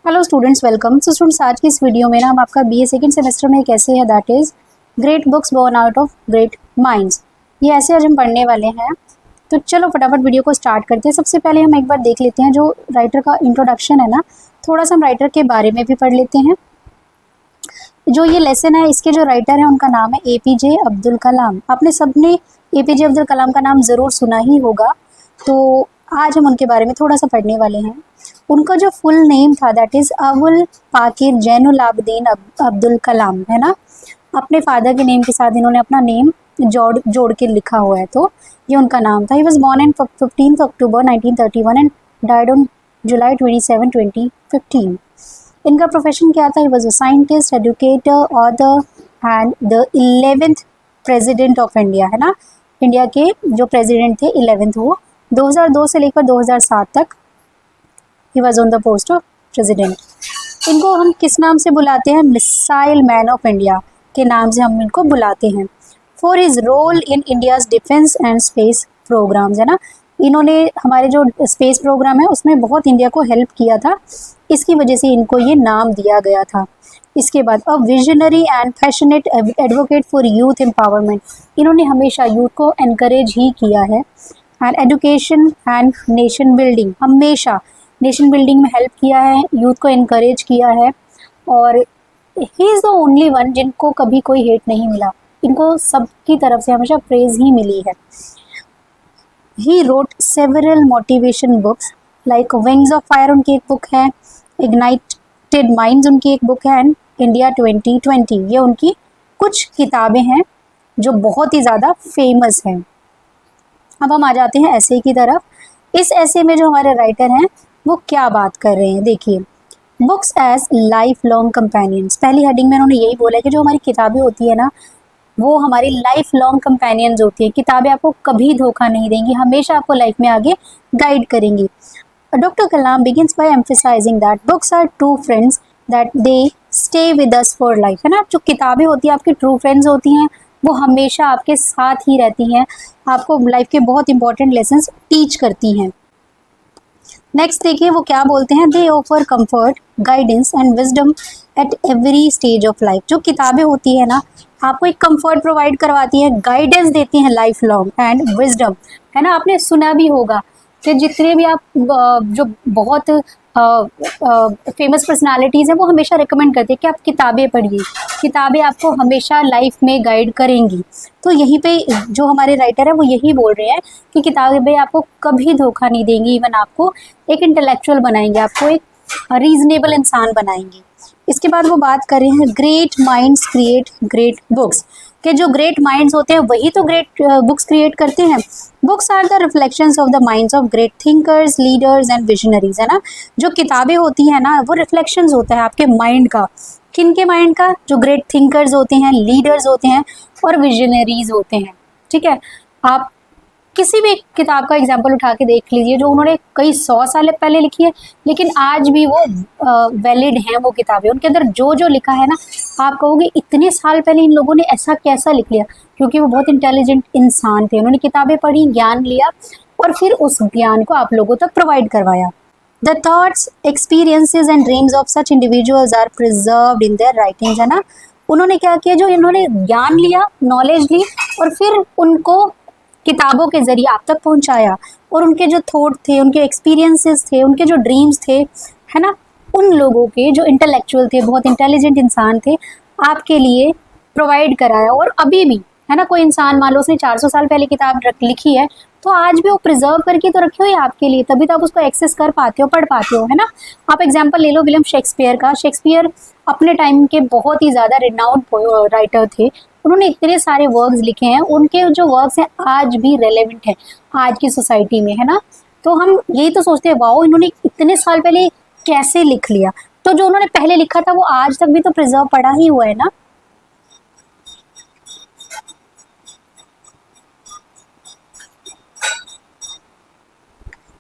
Hello students, welcome. So students, आज की इस वीडियो में ना हम आपका बीए सेकंड सेमेस्टर में एक ऐसे है that is great books born out of great minds. ये ऐसे आज हम पढ़ने वाले हैं। तो चलो फटाफट वीडियो को स्टार्ट करते हैं। सबसे पहले हम एक बार देख लेते हैं जो राइटर का इंट्रोडक्शन है ना, थोड़ा सा हम राइटर के बारे में भी पढ़ लेते हैं। जो ये लेसन है इसके जो राइटर है उनका नाम है APJ अब्दुल कलाम। आपने सबने APJ अब्दुल कलाम का नाम ज़रूर सुना ही होगा, तो आज हम उनके बारे में थोड़ा सा पढ़ने वाले हैं। उनका जो फुल नेम था दैट इज़ अबुल पाकिर जैनुल आबदीन अब्दुल कलाम, है ना। अपने फादर के नेम के साथ इन्होंने अपना नेम जोड़ के लिखा हुआ है, तो ये उनका नाम था। He was born in 15 October 1931 and died on July 27, 2015। इनका प्रोफेशन क्या था? He was a scientist, educator, author and the 11th president of India, है ना। इंडिया के जो प्रेजिडेंट थे 11th, वो 2002 से लेकर 2007 तक he was on the post of president. इनको हम किस नाम से बुलाते हैं? मिसाइल मैन ऑफ इंडिया के नाम से हम इनको बुलाते हैं। For his role in India's defence and space programmes, है ना। इन्होंने हमारे जो स्पेस प्रोग्राम है उसमें बहुत इंडिया को हेल्प किया था, इसकी वजह से इनको ये नाम दिया गया था। इसके बाद a visionary and passionate advocate for youth empowerment, इन्होंने हमेशा यूथ को एनकरेज ही किया है। And education and nation building, हमेशा नेशन बिल्डिंग में हेल्प किया है, यूथ को इनकरेज किया है। और he is the only one जिनको कभी कोई हेट नहीं मिला, इनको सबकी तरफ से हमेशा प्रेज ही मिली है। He wrote several motivation books like Winx of fire उनकी एक बुक है, इग्नाइटेड माइंड्स उनकी एक बुक है, एंड इंडिया 2020, ये उनकी कुछ किताबें हैं जो बहुत ही ज़्यादा फेमस हैं। अब हम आ जाते हैं ऐसे की तरफ। इस ऐसे में जो हमारे राइटर हैं वो क्या बात कर रहे हैं, देखिए। Books as lifelong companions, पहली हेडिंग में उन्होंने यही बोला है कि जो हमारी किताबें होती है ना वो हमारी लाइफ लॉन्ग कंपेनियंस होती है। किताबें आपको कभी धोखा नहीं देंगी, हमेशा आपको लाइफ में आगे गाइड करेंगी। Doctor Kalam begins by emphasising that books are true friends that they stay with us for life, है ना। जो किताबें होती हैं आपकी ट्रू फ्रेंड्स होती हैं, वो हमेशा आपके साथ ही रहती हैं, आपको लाइफ के बहुत इंपॉर्टेंट लेसन्स टीच करती हैं। नेक्स्ट देखिए वो क्या बोलते हैं, दे offer comfort, guidance and wisdom at every stage of life. जो किताबें होती है ना आपको एक कंफर्ट प्रोवाइड करवाती है, गाइडेंस देती हैं लाइफ लॉन्ग, एंड विजडम, है ना। आपने सुना भी होगा कि जितने भी आप जो बहुत फेमस पर्सनालिटीज़ हैं वो हमेशा रिकमेंड करते हैं कि आप किताबें पढ़िए, किताबें आपको हमेशा लाइफ में गाइड करेंगी। तो यहीं पे जो हमारे राइटर है वो यही बोल रहे हैं कि किताबें आपको कभी धोखा नहीं देंगी, इवन आपको एक इंटेलेक्चुअल बनाएंगे, आपको एक रीजनेबल इंसान बनाएंगी। इसके बाद वो बात कर रहे हैं great minds create great books, कि जो ग्रेट माइंड्स होते हैं वही तो ग्रेट बुक्स क्रिएट करते हैं। Books are the reflections of the minds of great thinkers, leaders and visionaries, है ना। जो किताबें होती हैं ना वो रिफ्लेक्शंस होता है आपके माइंड का, किन के माइंड का? जो ग्रेट थिंकर्स होते हैं, लीडर्स होते हैं और विजनरीज होते हैं, ठीक है। आप किसी भी किताब का एग्जाम्पल उठा के देख लीजिए जो उन्होंने कई 100 साल पहले लिखी है, लेकिन आज भी वो वैलिड हैं वो किताबें। उनके अंदर जो जो लिखा है ना आप कहोगे इतने साल पहले इन लोगों ने ऐसा कैसा लिख लिया, क्योंकि वो बहुत इंटेलिजेंट इंसान थे। उन्होंने किताबें पढ़ी, ज्ञान लिया और फिर उस ज्ञान को आप लोगों तक प्रोवाइड करवाया। The thoughts, experiences and dreams of such individuals are preserved in their writings, है ना। उन्होंने क्या किया, जो इन्होंने ज्ञान लिया, नॉलेज ली और फिर उनको किताबों के ज़रिए आप तक पहुंचाया, और उनके जो थॉट थे, उनके एक्सपीरियंसेस थे, उनके जो ड्रीम्स थे, है ना, उन लोगों के जो इंटेलेक्चुअल थे, बहुत इंटेलिजेंट इंसान थे, आपके लिए प्रोवाइड कराया। और अभी भी, है ना, कोई इंसान मान लो उसने 400 साल पहले किताब लिखी है तो आज भी वो प्रिजर्व करके तो रखी हुई है आपके लिए, तभी तो आप उसको एक्सेस कर पाते हो, पढ़ पाते हो, है ना। आप एग्जाम्पल ले लो विलियम शेक्सपियर का। शेक्सपियर अपने टाइम के बहुत ही ज़्यादा रिनाउंड राइटर थे, उन्होंने इतने सारे वर्क्स लिखे हैं, उनके जो वर्क्स हैं आज भी रेलेवेंट है आज की सोसाइटी में, है ना। तो हम यही तो सोचते हैं वाओ इन्होंने इतने साल पहले कैसे लिख लिया, तो जो उन्होंने पहले लिखा था वो आज तक भी तो प्रिजर्व पड़ा ही हुआ है ना।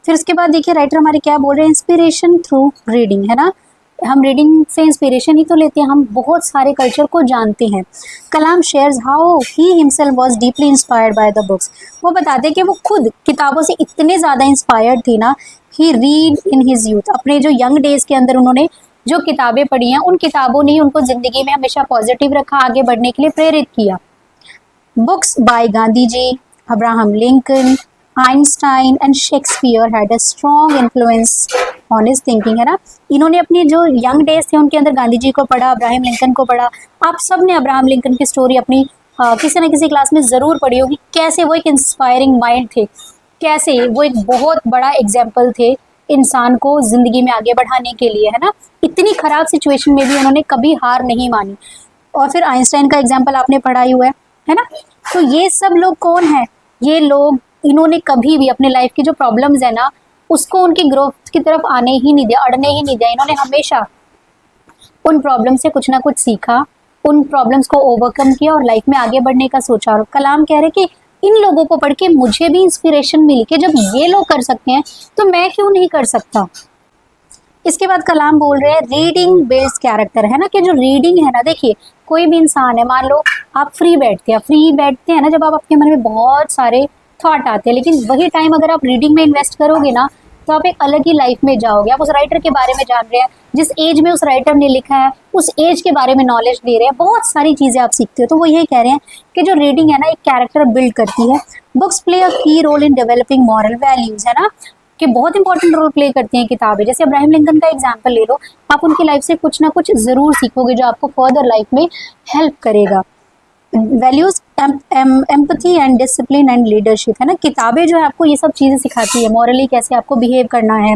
फिर उसके बाद देखिए राइटर हमारे क्या बोल रहे हैं, इंस्पिरेशन थ्रू रीडिंग, है ना। हम रीडिंग से इंस्पिरेशन ही तो लेते हैं, हम बहुत सारे कल्चर को जानते हैं। Kalam shares how he himself was deeply inspired by the books, वो बताते हैं कि वो खुद किताबों से इतने ज़्यादा इंस्पायर्ड थी ना। ही रीड इन हिज यूथ, अपने जो यंग डेज के अंदर उन्होंने जो किताबें पढ़ी हैं उन किताबों ने ही उनको ज़िंदगी में हमेशा पॉजिटिव रखा, आगे बढ़ने के लिए प्रेरित किया। Books by Gandhi ji, Abraham Lincoln, Einstein and Shakespeare had a strong influence on his thinking, है ना। इन्होंने अपने जो यंग डेज थे उनके अंदर गांधी जी को पढ़ा, अब्राहम लिंकन को पढ़ा। आप सब ने अब्राहम लिंकन की स्टोरी अपनी किसी न किसी क्लास में ज़रूर पढ़ी होगी। कैसे वो एक इंस्पायरिंग माइंड थे, कैसे वो एक बहुत बड़ा एग्जाम्पल थे इंसान को ज़िंदगी में आगे बढ़ाने के लिए, है ना। इतनी ख़राब सिचुएशन में भी उन्होंने कभी हार नहीं मानी। और फिर आइंस्टाइन का एग्जाम्पल आपने पढ़ा ही हुआ है ना। तो ये सब लोग कौन है? ये लोग, इन्होंने कभी भी अपने लाइफ की जो प्रॉब्लम्स है ना उसको उनकी ग्रोथ की तरफ आने ही नहीं दिया, अड़ने ही नहीं दिया। इन्होंने हमेशा उन प्रॉब्लम से कुछ ना कुछ सीखा, उन प्रॉब्लम्स को ओवरकम किया और लाइफ में आगे बढ़ने का सोचा। और कलाम कह रहे कि इन लोगों को पढ़ के मुझे भी इंस्पिरेशन मिली कि जब ये लोग कर सकते हैं तो मैं क्यों नहीं कर सकता। इसके बाद कलाम बोल रहे हैं रीडिंग बिल्ड्स कैरेक्टर, है ना, कि जो रीडिंग है ना, देखिए कोई भी इंसान है, मान लो आप फ्री बैठते हैं ना, जब आप अपने मन में बहुत सारे थॉट आते हैं, लेकिन वही टाइम अगर आप रीडिंग में इन्वेस्ट करोगे ना तो आप एक अलग ही लाइफ में जाओगे। आप उस राइटर के बारे में जान रहे हैं, जिस एज में उस राइटर ने लिखा है उस एज के बारे में नॉलेज ले रहे हैं, बहुत सारी चीज़ें आप सीखते हो। तो वो यही कह रहे हैं कि जो रीडिंग है ना एक कैरेक्टर बिल्ड करती है। Books play a key role in developing moral values, है ना, कि बहुत इंपॉर्टेंट रोल प्ले करती हैं किताबें। जैसे अब्राहम लिंकन का एग्जाम्पल ले लो, आप उनकी लाइफ से कुछ ना कुछ ज़रूर सीखोगे जो आपको फर्दर लाइफ में हेल्प करेगा। Values, empathy and discipline and leadership, है ना, किताबें जो है आपको ये सब चीज़ें सिखाती है। मॉरली कैसे आपको बिहेव करना है,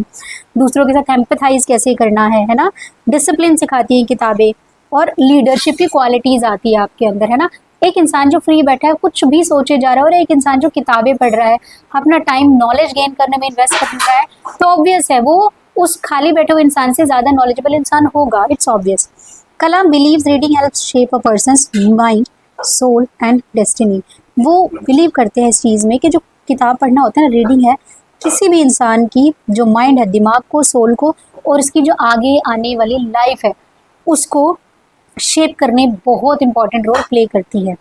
दूसरों के साथ एम्पैथाइज कैसे करना है ना। डिसिप्लिन सिखाती हैं किताबें, और लीडरशिप की क्वालिटीज़ आती है आपके अंदर, है ना। एक इंसान जो फ्री बैठा है कुछ भी सोचे जा रहा है, और एक इंसान जो किताबें पढ़ रहा है, अपना टाइम नॉलेज गेन करने में इन्वेस्ट कर रहा है, तो ऑब्वियस है वो उस खाली बैठे हुए इंसान से ज़्यादा नॉलेजेबल इंसान होगा। It's obvious. Kalam believes reading helps shape a person's mind, soul and destiny. वो बिलीव करते हैं इस चीज़ में कि जो किताब पढ़ना होता है ना, रीडिंग है, किसी भी इंसान की जो माइंड है, दिमाग को, सोल को, और इसकी जो आगे आने वाली लाइफ है उसको शेप करने बहुत इंपॉर्टेंट रोल प्ले करती है।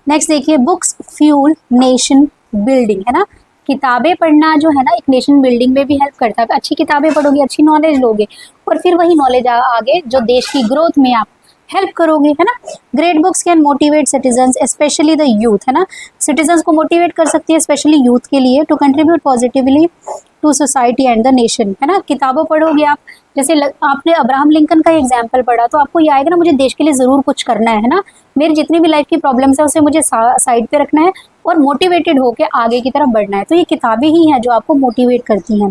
नेक्स्ट देखिए, बुक्स फ्यूल नेशन बिल्डिंग, है ना। किताबें पढ़ना जो है ना एक नेशन बिल्डिंग में भी हेल्प करता है। अच्छी किताबें पढ़ोगे, अच्छी नॉलेज लोगे, और फिर वही नॉलेज आगे जो देश की ग्रोथ में आप हेल्प करोगे, है ना। Great books can motivate citizens specially the youth, है ना। सिटीजन्स को मोटिवेट कर सकती है स्पेशली यूथ के लिए, to contribute positively to society and the nation, है ना। किताबों पढ़ोगे आप, जैसे आपने अब्राहम लिंकन का एग्जाम्पल पढ़ा तो आपको ये आएगा ना, मुझे देश के लिए ज़रूर कुछ करना है ना, मेरी जितनी भी लाइफ की प्रॉब्लम्स है उसे मुझे साइड पे रखना है और मोटिवेटेड होकर आगे की तरफ बढ़ना है। तो ये किताबें ही हैं जो आपको मोटिवेट करती हैं।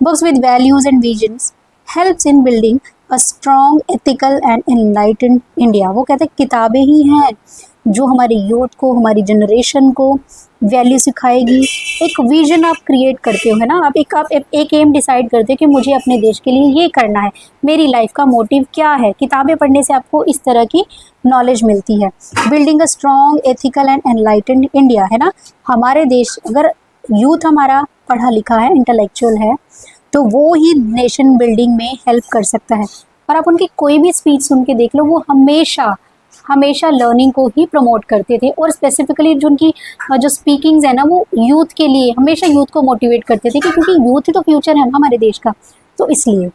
Books with values and visions helps in building a strong ethical and enlightened India. वो कहते हैं किताबें ही हैं जो हमारी यूथ को, हमारी जनरेशन को वैल्यू सिखाएगी। एक विजन आप क्रिएट करते हो, है ना, आप एक एम डिसाइड करते हो कि मुझे अपने देश के लिए ये करना है, मेरी लाइफ का मोटिव क्या है। किताबें पढ़ने से आपको इस तरह की नॉलेज मिलती है। Building a strong ethical and enlightened India, है ना। हमारे देश, अगर यूथ हमारा पढ़ा लिखा है, इंटेलेक्चुअल है, तो वो ही नेशन बिल्डिंग में हेल्प कर सकता है। और आप उनकी कोई भी स्पीच सुन के देख लो, वो हमेशा हमेशा लर्निंग को ही प्रमोट करते थे, और स्पेसिफिकली जो उनकी जो स्पीकिंग्स है ना वो यूथ के लिए, हमेशा यूथ को मोटिवेट करते थे, क्योंकि यूथ ही तो फ्यूचर है ना हमारे देश का। तो इसलिए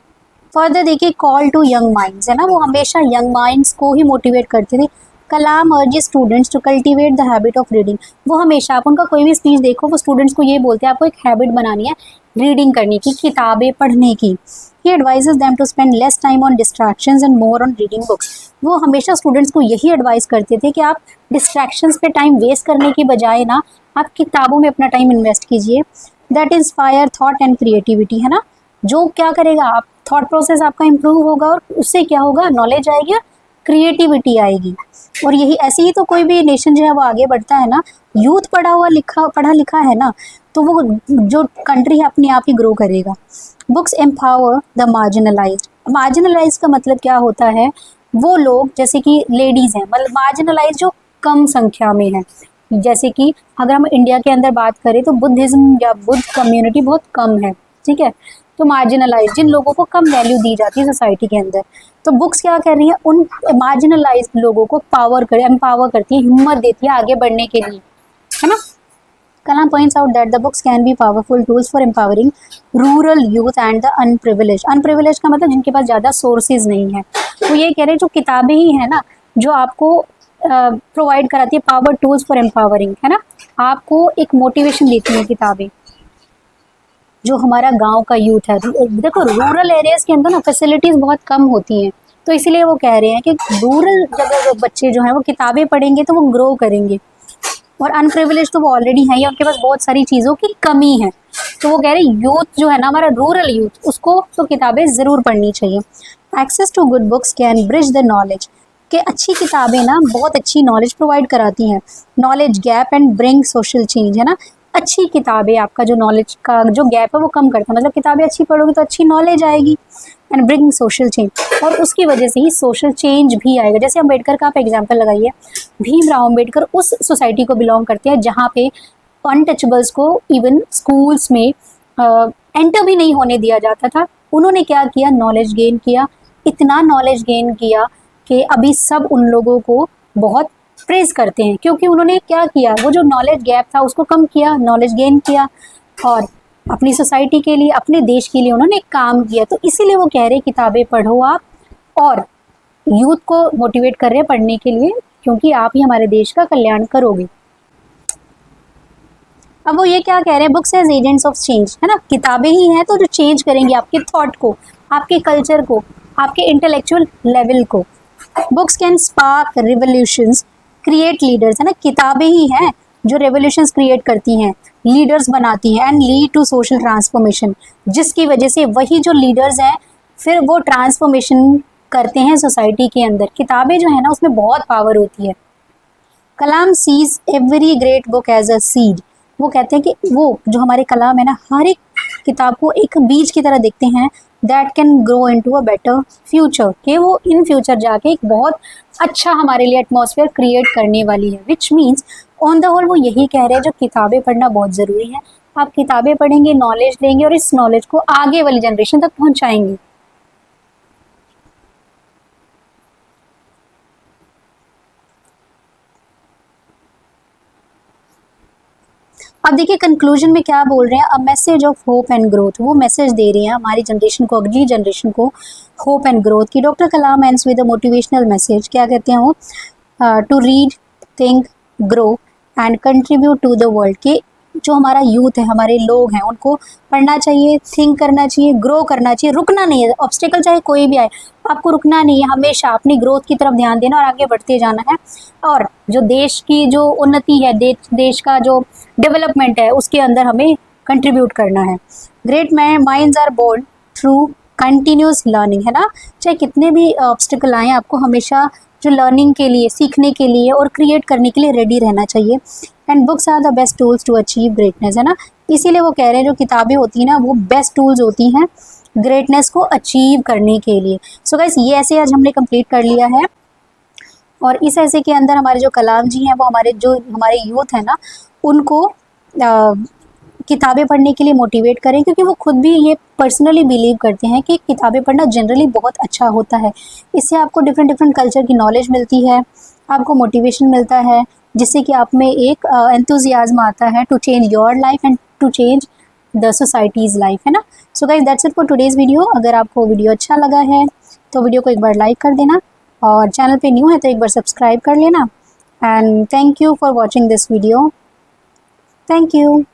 फर्दर देखिए, कॉल टू यंग माइंड्स, है ना, वो हमेशा यंग माइंड्स को ही मोटिवेट करते थे। Kalam urges students to cultivate the habit of reading. वो हमेशा, आप उनका कोई भी स्पीच देखो, वो स्टूडेंट्स को ये बोलते हैं आपको एक हैबिट बनानी है रीडिंग करने की, किताबें पढ़ने की। He advises them to spend less time on distractions and more on reading books. वो हमेशा स्टूडेंट्स को यही एडवाइस करते थे कि आप डिस्ट्रैक्शंस पे टाइम वेस्ट करने की बजाय ना आप किताबों में अपना टाइम इन्वेस्ट कीजिए। That inspire thought and creativity, है ना, जो क्या करेगा, आप थॉट प्रोसेस आपका इम्प्रूव होगा और उससे क्या होगा, नॉलेज आएगी, क्रिएटिविटी आएगी। और यही ऐसे ही तो कोई भी नेशन जो है वो आगे बढ़ता है ना, यूथ पढ़ा लिखा है ना, तो वो जो कंट्री है अपने आप ही ग्रो करेगा। बुक्स एम्पावर द मार्जिनलाइज्ड का मतलब क्या होता है, वो लोग जैसे कि लेडीज़ हैं, मतलब मार्जिनलाइज जो कम संख्या में है। जैसे कि अगर हम इंडिया के अंदर बात करें तो बुद्धिज़्म या बुद्ध कम्युनिटी बहुत कम है, ठीक है। तो मार्जिनलाइज, जिन लोगों को कम वैल्यू दी जाती है सोसाइटी के अंदर, तो बुक्स क्या कर रही है, उन मार्जिनलाइज लोगों को एम्पावर करती है, हिम्मत देती है आगे बढ़ने के लिए, है ना। Kalam points out that the books can be powerful tools for empowering rural youth and the unprivileged. Unprivileged का मतलब जिनके पास ज़्यादा सोर्सेज नहीं है। तो ये कह रहे हैं जो किताबें ही है ना जो आपको प्रोवाइड कराती है पावर टूल्स फॉर एम्पावरिंग, है ना, आपको एक मोटिवेशन देती है किताबें। जो हमारा गांव का यूथ है, देखो रूरल एरियाज़ के अंदर ना फैसिलिटीज़ बहुत कम होती हैं, तो इसीलिए वो कह रहे हैं कि रूरल जगह बच्चे जो हैं वो किताबें पढ़ेंगे तो वो ग्रो करेंगे। और अनप्रिविलेज तो वो ऑलरेडी है ही, उनके पास बहुत सारी चीज़ों की कमी है। तो वो कह रहे हैं यूथ जो है ना हमारा रूरल यूथ, उसको तो किताबें ज़रूर पढ़नी चाहिए। Access to good books can bridge the knowledge, कि अच्छी किताबें ना बहुत अच्छी नॉलेज प्रोवाइड कराती हैं। Knowledge gap and bring social change, है ना, अच्छी किताबें आपका जो नॉलेज का जो गैप है वो कम करता है। मतलब किताबें अच्छी पढ़ोगे तो अच्छी नॉलेज आएगी एंड ब्रिंग सोशल चेंज, और उसकी वजह से ही सोशल चेंज भी आएगा। जैसे अम्बेडकर का आप एग्जाम्पल लगाइए, भीमराव अम्बेडकर उस सोसाइटी को बिलोंग करते हैं जहाँ पे अनटचेबल्स को इवन स्कूल्स में एंटर भी नहीं होने दिया जाता था। उन्होंने क्या किया, नॉलेज गेन किया, इतना नॉलेज गेन किया कि अभी सब उन लोगों को बहुत प्रेज करते हैं, क्योंकि उन्होंने क्या किया, वो जो नॉलेज गैप था उसको कम किया, नॉलेज गेन किया और अपनी सोसाइटी के लिए, अपने देश के लिए उन्होंने काम किया। तो इसीलिए वो कह रहे किताबें पढ़ो आप, और यूथ को मोटिवेट कर रहे हैं पढ़ने के लिए, क्योंकि आप ही हमारे देश का कल्याण करोगे। अब वो ये क्या कह रहे हैं, books as agents of change, है ना, किताबें ही हैं तो जो चेंज करेंगी आपके थॉट को, आपके कल्चर को, आपके इंटेलेक्चुअल लेवल को। Books can spark revolutions, create leaders, है ना, किताबें ही हैं जो रेवोल्यूशंस क्रिएट करती हैं, लीडर्स बनाती हैं and lead to social transformation, जिसकी वजह से वही जो लीडर्स हैं फिर वो ट्रांसफॉर्मेशन करते हैं सोसाइटी के अंदर। किताबें जो है ना उसमें बहुत पावर होती है। Kalam sees every great book as a seed, वो कहते हैं कि वो जो हमारे कलाम है ना हर एक किताब को एक बीज की तरह देखते हैं, that can grow into a better future, कि वो इन फ्यूचर जाके एक बहुत अच्छा हमारे लिए एटमॉस्फेयर क्रिएट करने वाली है। Which means on the whole वो यही कह रहे हैं जो किताबें पढ़ना बहुत ज़रूरी है। आप किताबें पढ़ेंगे, नॉलेज लेंगे और इस नॉलेज को आगे वाली जनरेशन तक पहुँचाएंगे। अब देखिए कंक्लूजन में क्या बोल रहे हैं, a message of hope and growth, वो मैसेज दे रही हैं हमारी जनरेशन को, अगली जनरेशन को होप एंड ग्रोथ की। Doctor Kalam ends with a motivational message, क्या कहते हैं वो, to read, think, grow and contribute to the world, के जो हमारा यूथ है, हमारे लोग हैं, उनको पढ़ना चाहिए, थिंक करना चाहिए, ग्रो करना चाहिए, रुकना नहीं है। ऑब्स्टिकल चाहे कोई भी आए, आपको रुकना नहीं है, हमेशा अपनी ग्रोथ की तरफ ध्यान देना और आगे बढ़ते जाना है। और जो देश की जो उन्नति है, देश का जो डेवलपमेंट है, उसके अंदर हमें कंट्रीब्यूट करना है। Great minds are born through continuous learning, है ना, चाहे कितने भी ऑब्स्टिकल आए, आपको हमेशा जो लर्निंग के लिए, सीखने के लिए और क्रिएट करने के लिए रेडी रहना चाहिए। And books are the best tools to achieve greatness, है ना, इसीलिए वो कह रहे हैं जो किताबें होती हैं ना वो बेस्ट टूल्स होती हैं ग्रेटनेस को अचीव करने के लिए। सो गाइस ये ऐसे आज हमने कंप्लीट कर लिया है, और इस ऐसे के अंदर हमारे जो कलाम जी हैं वो हमारे यूथ है ना उनको किताबें पढ़ने के लिए मोटिवेट करें, क्योंकि वो खुद भी ये पर्सनली बिलीव करते हैं कि किताबें पढ़ना जनरली बहुत अच्छा होता है। इससे आपको डिफरेंट डिफरेंट कल्चर की नॉलेज मिलती है, आपको मोटिवेशन मिलता है, जिससे कि आप में एक एंथुजियाज्म आता है to change your life and to change the society's life, है ना। So guys that's it for today's video. अगर आपको वीडियो अच्छा लगा है तो वीडियो को एक बार लाइक कर देना, और चैनल पे न्यू है तो एक बार सब्सक्राइब कर लेना। And thank you for watching this video. Thank you.